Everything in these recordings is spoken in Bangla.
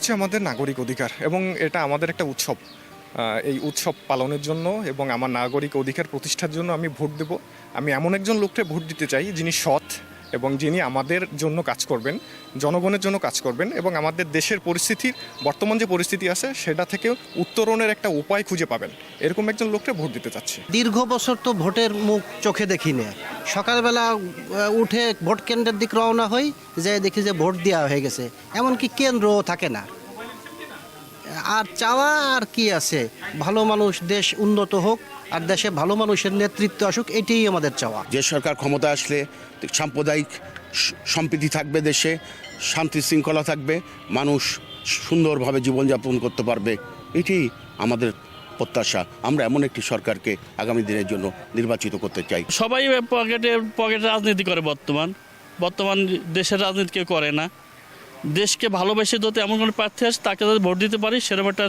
হচ্ছে আমাদের নাগরিক অধিকার এবং এটা আমাদের একটা উৎসব। এই উৎসব পালনের জন্য এবং আমার নাগরিক অধিকার প্রতিষ্ঠার জন্য আমি ভোট দেব। আমি এমন একজন লোককে ভোট দিতে চাই যিনি সৎ এবং যিনি আমাদের জন্য কাজ করবেন, জনগণের জন্য কাজ করবেন এবং আমাদের দেশের পরিস্থিতির বর্তমান যে পরিস্থিতি আছে সেটা থেকে উত্তরণের একটা উপায় খুঁজে পাবেন, এরকম একজন লোককে ভোট দিতে চাচ্ছি। দীর্ঘ বছর তো ভোটের মুখ চোখে দেখি না। সকালবেলা উঠে ভোট কেন্দ্রের দিক রওনা হই, যে দেখি যে ভোট দেওয়া হয়ে গেছে, এমনকি কেন্দ্রও থাকে না। আর চাওয়া আর কি আছে, ভালো মানুষ, দেশ উন্নত হোক আর দেশে ভালো মানুষের নেতৃত্ব আসুক, এটাই আমাদের চাওয়া। যে সরকার ক্ষমতা আসলে সাম্প্রদায়িক সম্প্রীতি থাকবে, দেশে শান্তি শৃঙ্খলা থাকবে, মানুষ সুন্দরভাবে জীবনযাপন করতে পারবে, এটাই আমাদের প্রত্যাশা। আমরা এমন একটি সরকারকে আগামী দিনের জন্য নির্বাচিত করতে চাই। সবাই পকেটে রাজনীতি করে। বর্তমান দেশের রাজনীতি কেউ করে না। দেশকে ভালোবেসে যদি এমন কোনো প্রার্থী আসে তাকে যদি ভোট দিতে পারি, সেরকম একটা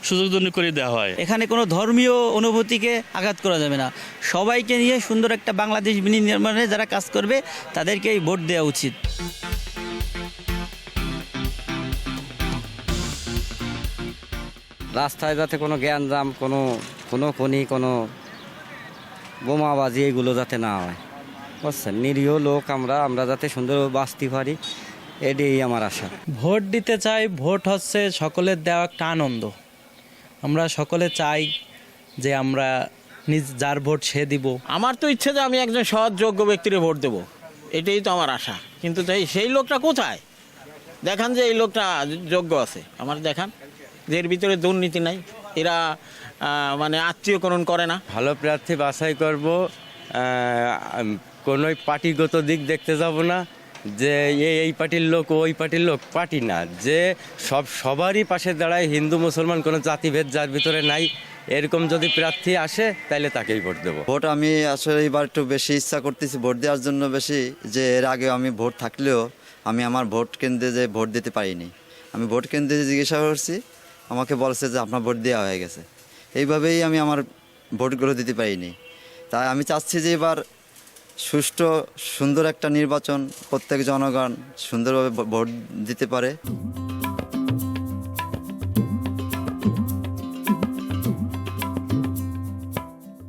সুযোগ করে দেওয়া হয়। এখানে কোনো ধর্মীয় অনুভূতিকে আঘাত করা যাবে না। সবাইকে নিয়ে সুন্দর একটা বাংলাদেশ বিনির্মাণে যারা কাজ করবে তাদেরকেই ভোট দেওয়া উচিত। রাস্তায় যাতে কোনো জ্ঞানজাম, কোনো খনি, কোনো বোমাবাজি এগুলো যাতে না হয়, বুঝছেন? নিরীহ লোক আমরা যাতে সুন্দরভাবে বাঁচতে পারি, এটাই আমার আশা। ভোট দিতে চাই। ভোট হচ্ছে সকলের দেওয়া একটা আনন্দ। আমরা সকলে চাই যে আমরা যার ভোট সে দিব। আমার তো ইচ্ছে যে আমি একজন সৎ যোগ্য ব্যক্তির ভোট দেব, এটাই তো আমার আশা। কিন্তু সেই লোকটা কোথায়? দেখান যে এই লোকটা যোগ্য আছে, আমার দেখান যে এর ভিতরে দুর্নীতি নাই, এরা মানে আত্মীয়করণ করে না। ভালো প্রার্থী বাছাই করব, কোনো পার্টিগত দিক দেখতে যাব না যে এই পার্টির লোক ওই পার্টির লোক, পার্টি না, যে সবারই পাশে দাঁড়ায়, হিন্দু মুসলমান কোনো জাতিভেদ যার ভিতরে নাই, এরকম যদি প্রার্থী আসে তাহলে তাকেই ভোট দেবো। ভোট আমি আসলে এবার একটু বেশি ইচ্ছা করতেছি ভোট দেওয়ার জন্য বেশি, যে এর আগে আমি ভোট থাকলেও আমি আমার ভোট কেন্দ্রে যে ভোট দিতে পারিনি। আমি ভোট কেন্দ্রে জিজ্ঞাসা করছি, আমাকে বলছে যে আপনার ভোট দেওয়া হয়ে গেছে। এইভাবেই আমি আমার ভোটগুলো দিতে পারিনি। তাই আমি চাচ্ছি যে এবার সুষ্ঠু সুন্দর একটা নির্বাচন, প্রত্যেক জনগণ সুন্দরভাবে ভোট দিতে পারে।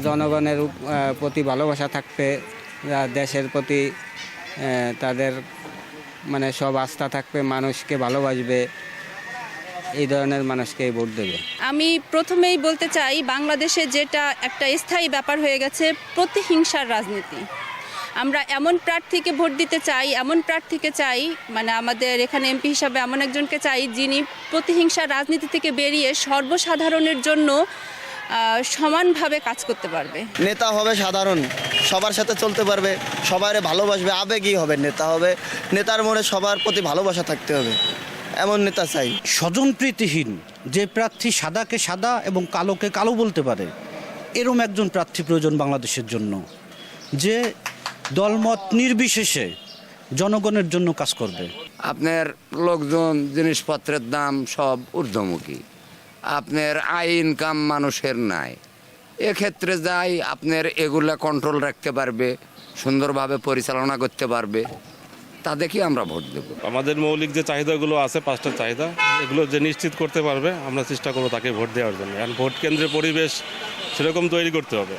জনগণের প্রতি ভালোবাসা থাকবে, দেশের প্রতি তাদের মানে সব আস্থা থাকবে, মানুষকে ভালোবাসবে, এই ধরনের মানুষকেই ভোট দেবে। আমি প্রথমেই বলতে চাই, বাংলাদেশে যেটা একটা স্থায়ী ব্যাপার হয়ে গেছে, প্রতিহিংসার রাজনীতি। আমরা এমন প্রার্থীকে ভোট দিতে চাই, এমন প্রার্থীকে চাই, মানে আমাদের এখানে এমপি হিসাবে এমন একজনকে চাই যিনি প্রতিহিংসার রাজনীতি থেকে বেরিয়ে সর্বসাধারণের জন্য সমানভাবে কাজ করতে পারবে। নেতা হবে সাধারণ, সবার সাথে চলতে পারবে, সবাই ভালোবাসবে, আবেগী হবে নেতা হবে। নেতার মনে সবার প্রতি ভালোবাসা থাকতে হবে, এমন নেতা চাই। স্বজনপ্রীতিহীন যে প্রার্থী সাদাকে সাদা এবং কালোকে কালো বলতে পারে, এরম একজন প্রার্থী প্রয়োজন বাংলাদেশের জন্য, যে দলমত নির্বিশেষে জনগণের জন্য কাজ করবে। আপনার লোকজন, জিনিসপত্রের দাম সব ঊর্ধ্বমুখী, আপনার আয় ইনকাম মানুষের নাই। এক্ষেত্রে যাই আপনার এগুলা কন্ট্রোল রাখতে পারবে, সুন্দরভাবে পরিচালনা করতে পারবে, তাদেরকে আমরা ভোট দেব। আমাদের মৌলিক যে চাহিদাগুলো আছে, 5টা চাহিদা, এগুলো যে নিশ্চিত করতে পারবে আমরা চেষ্টা করবো তাকে ভোট দেওয়ার জন্য। এখন ভোট কেন্দ্রের পরিবেশ সেরকম তৈরি করতে হবে।